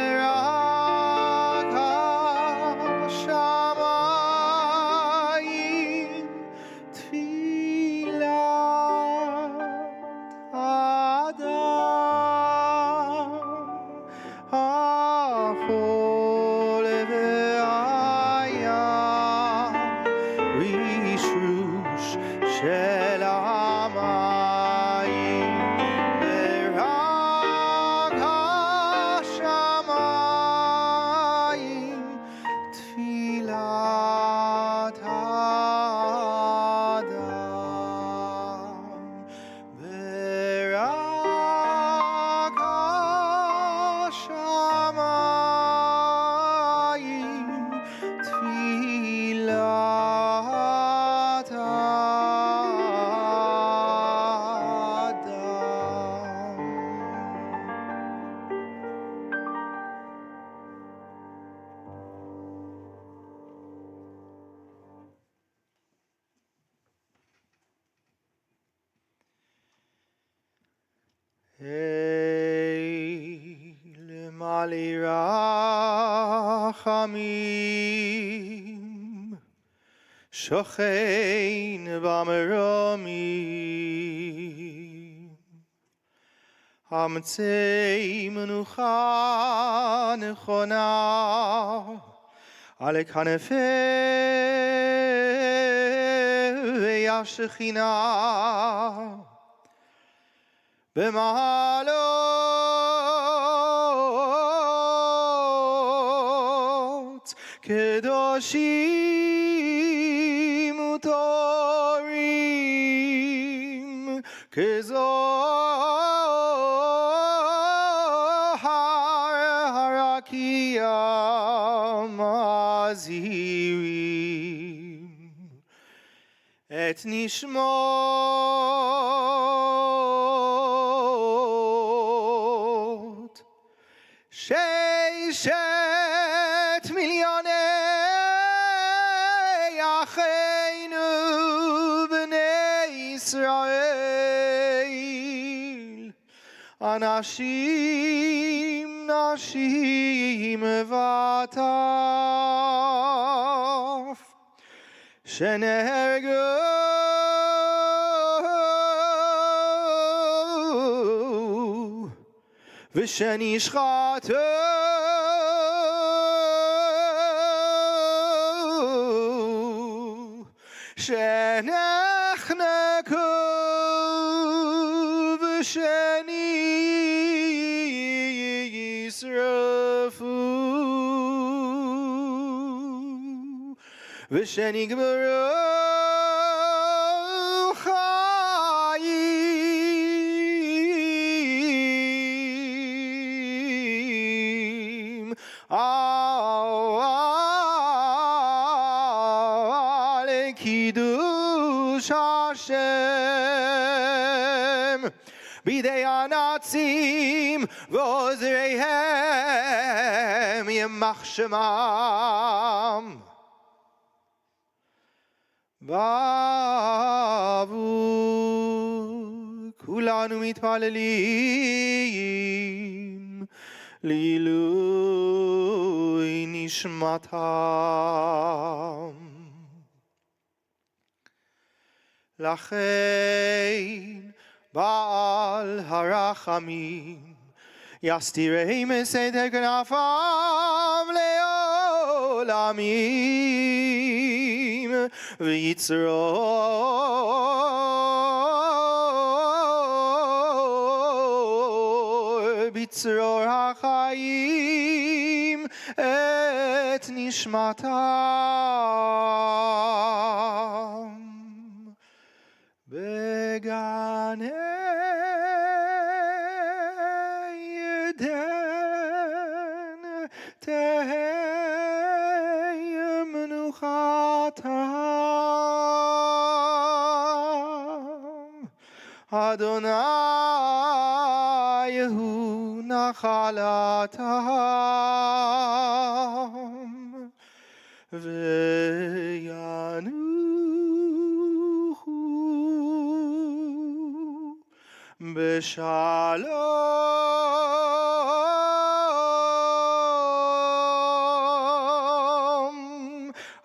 Hey, mali rachamim, shochein b'maromim, hametzei menucha nechona, ale kanefei yashechina, b'mahalot kedoshim utorim kezohar harakia mazirim et nishmot sheishet milyonei acheinu b'nei Yisrael anashim nashim v'ataf שנהרגו ושנשחטו שנחנקו ושנשרפו ושנגמרו חיים על קידוש השם בידי הנאצים ועוזריהם יימח שמם בעבור כולנו מתפללים לעילוי נשמתם. לכן בעל הרחמים יסתירם בסתר כנפיו לעולמים ויצרור בצרור החיים את נשמתם בגן עדן תהיה מנוחתם אדוני הוא נחלתם וינוחו בשלום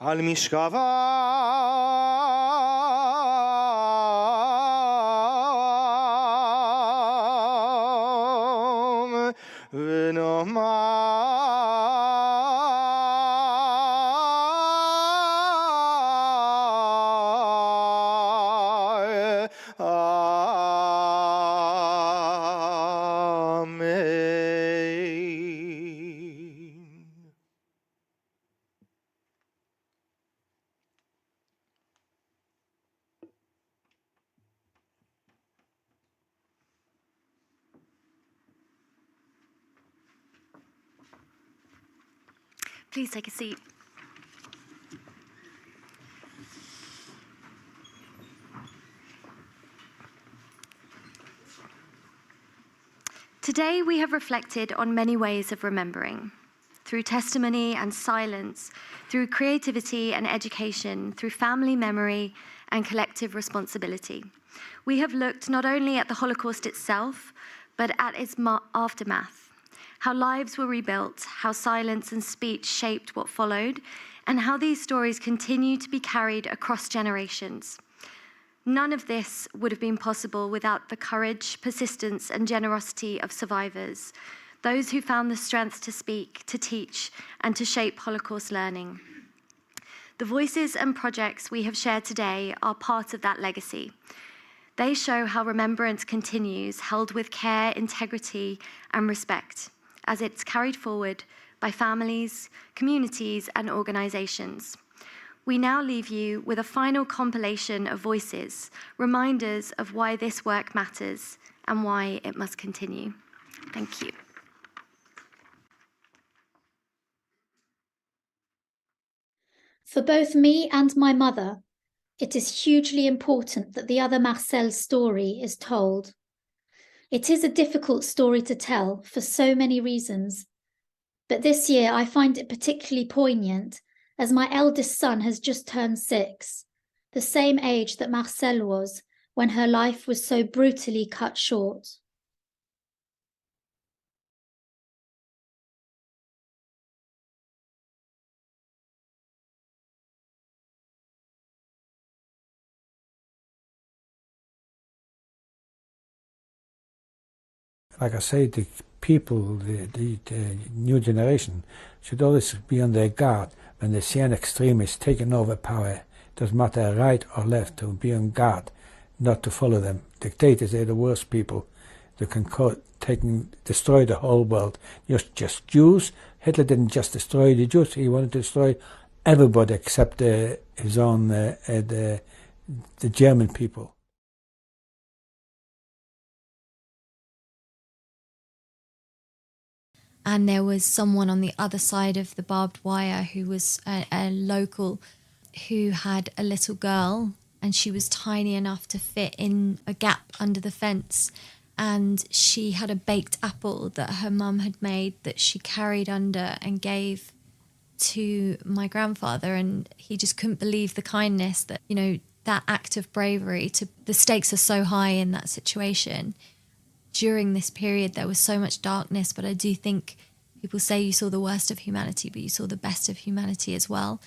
על משכבם ונאמר Please take a seat. Today we have reflected on many ways of remembering, through testimony and silence, through creativity and education, through family memory and collective responsibility. We have looked not only at the Holocaust itself, but at its aftermath. How lives were rebuilt, how silence and speech shaped what followed, and how these stories continue to be carried across generations. None of this would have been possible without the courage, persistence, and generosity of survivors, those who found the strength to speak, to teach, and to shape Holocaust learning. The voices and projects we have shared today are part of that legacy. They show how remembrance continues, held with care, integrity, and respect, as it's carried forward by families, communities, and organizations. We now leave you with a final compilation of voices, reminders of why this work matters and why it must continue. Thank you. For both me and my mother, it is hugely important that the other Marcel's story is told. It is a difficult story to tell for so many reasons, but this year I find it particularly poignant as my eldest son has just turned 6, the same age that Marcel was when her life was so brutally cut short. Like I say, the people, the new generation, should always be on their guard when they see an extremist taking over power. It doesn't matter right or left, to be on guard, not to follow them. Dictators, they're the worst people. They can destroy the whole world. Just Jews. Hitler didn't just destroy the Jews, he wanted to destroy everybody except his own, the German people. And there was someone on the other side of the barbed wire who was a local who had a little girl, and she was tiny enough to fit in a gap under the fence. And she had a baked apple that her mum had made that she carried under and gave to my grandfather. And he just couldn't believe the kindness that, you know, that act of bravery. The stakes are so high in that situation. During this period, there was so much darkness, but I do think people say you saw the worst of humanity, but you saw the best of humanity as well.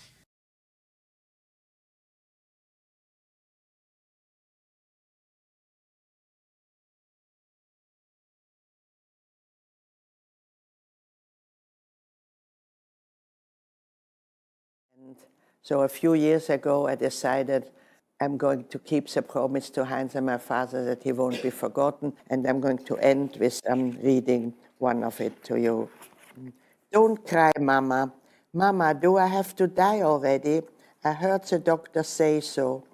And so a few years ago, I decided I'm going to keep the promise to Heinz and my father that he won't be forgotten, and I'm going to end with reading one of it to you. Don't cry, Mama. Mama, do I have to die already? I heard the doctor say so.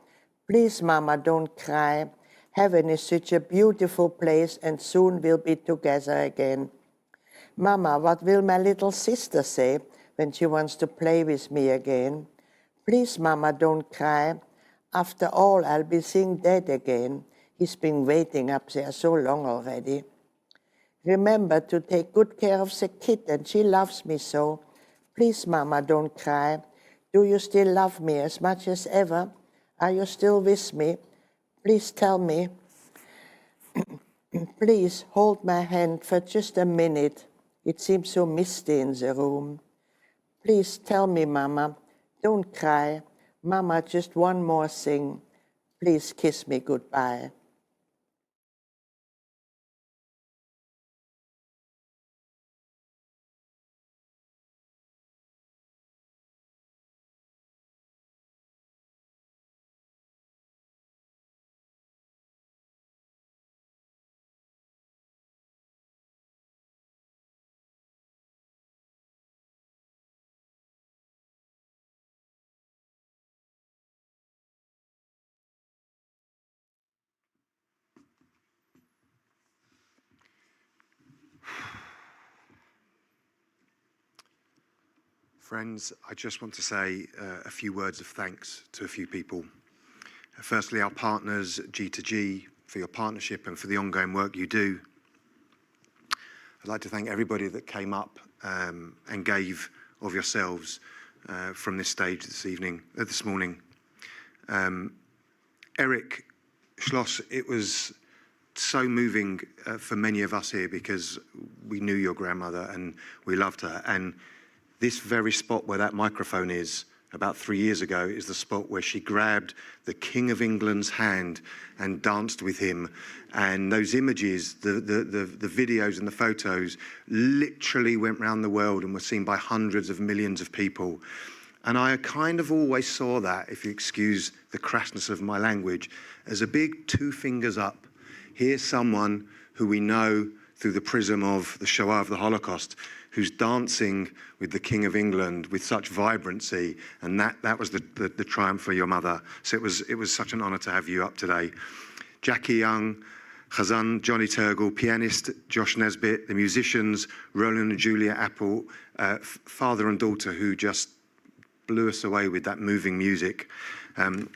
Please, Mama, don't cry. Heaven is such a beautiful place, and soon we'll be together again. Mama, what will my little sister say when she wants to play with me again? Please, Mama, don't cry. After all, I'll be seeing Dad again. He's been waiting up there so long already. Remember to take good care of the kitten. She loves me so. Please, Mama, don't cry. Do you still love me as much as ever? Are you still with me? Please tell me. Please hold my hand for just a minute. It seems so misty in the room. Please tell me, Mama. Don't cry. Mama, just one more thing. Please kiss me goodbye. Friends, I just want to say a few words of thanks to a few people. Firstly, our partners, G2G, for your partnership and for the ongoing work you do. I'd like to thank everybody that came up and gave of yourselves from this stage this morning. Eric Schloss, it was so moving for many of us here because we knew your grandmother and we loved her. And this very spot where that microphone is, about 3 years ago, is the spot where she grabbed the King of England's hand and danced with him. And those images, the videos and the photos literally went round the world and were seen by hundreds of millions of people. And I kind of always saw that, if you excuse the crassness of my language, as a big 2 fingers up. Here's someone who we know through the prism of the Shoah of the Holocaust, who's dancing with the King of England with such vibrancy, and that was the triumph for your mother. So it was such an honour to have you up today. Jackie Young, Chazan Jonny Turgel, pianist Josh Nesbitt, the musicians Roland and Juliette Appel, father and daughter who just blew us away with that moving music.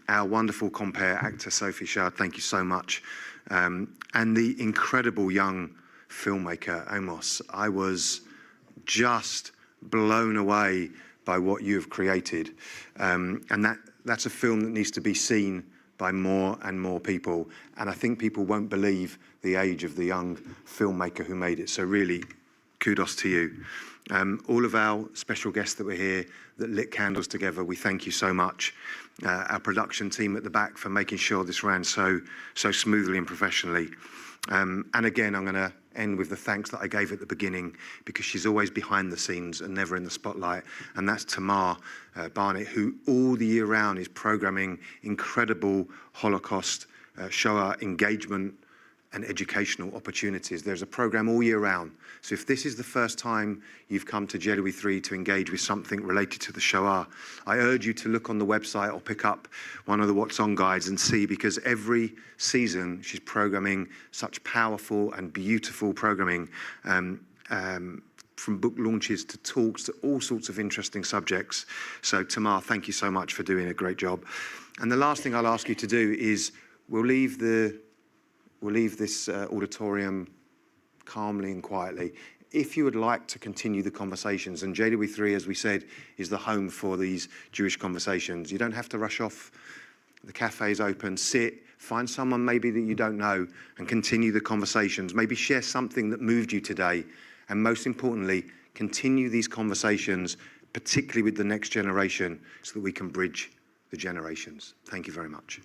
Our wonderful compere actor Sophie Shad, thank you so much. And the incredible young filmmaker Amos. I was just blown away by what you have created. And that's a film that needs to be seen by more and more people. And I think people won't believe the age of the young filmmaker who made it. So really, kudos to you. All of our special guests that were here, that lit candles together, we thank you so much. Our production team at the back for making sure this ran so smoothly and professionally. And again, I'm going to end with the thanks that I gave at the beginning, because she's always behind the scenes and never in the spotlight. And that's Tamar Barnett, who all the year round is programming incredible Holocaust, Shoah engagement and educational opportunities. There's a program all year round. So if this is the first time you've come to JW 3 to engage with something related to the Shoah, I urge you to look on the website or pick up one of the What's On guides and see, because every season she's programming such powerful and beautiful programming, from book launches to talks to all sorts of interesting subjects. So Tamar, thank you so much for doing a great job. And the last thing I'll ask you to do is we'll leave this auditorium calmly and quietly. If you would like to continue the conversations, and JW3, as we said, is the home for these Jewish conversations, you don't have to rush off. The cafe is open. Sit, find someone maybe that you don't know, and continue the conversations. Maybe share something that moved you today. And most importantly, continue these conversations, particularly with the next generation, so that we can bridge the generations. Thank you very much.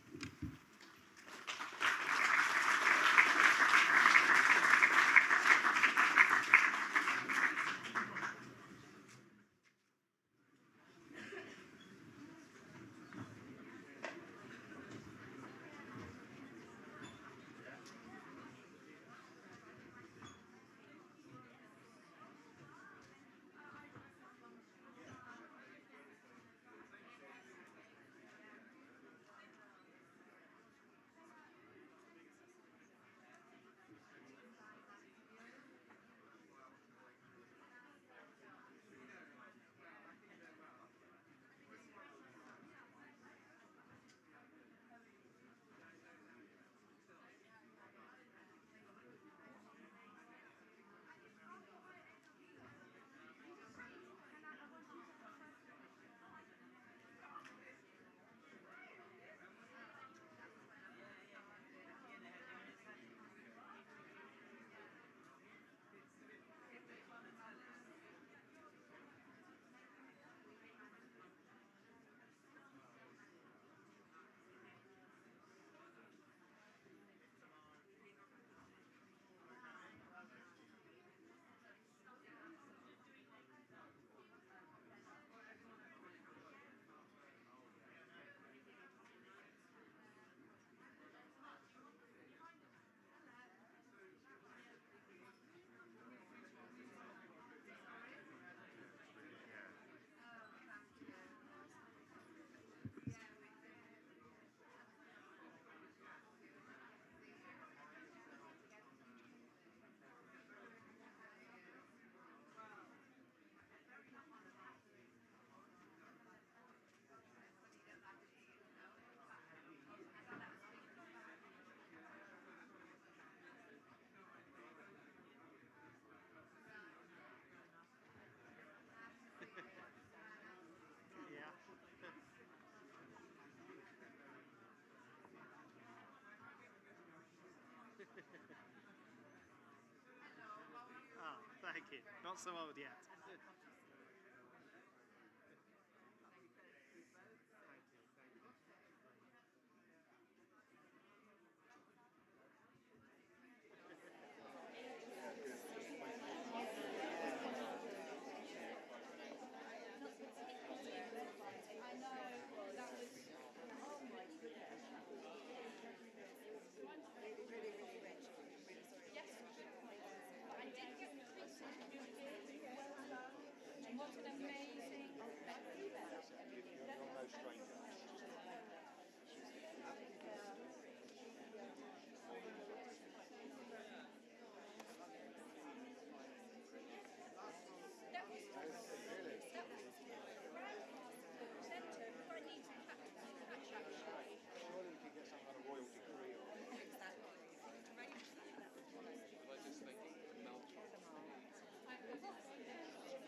you. Not so old yet.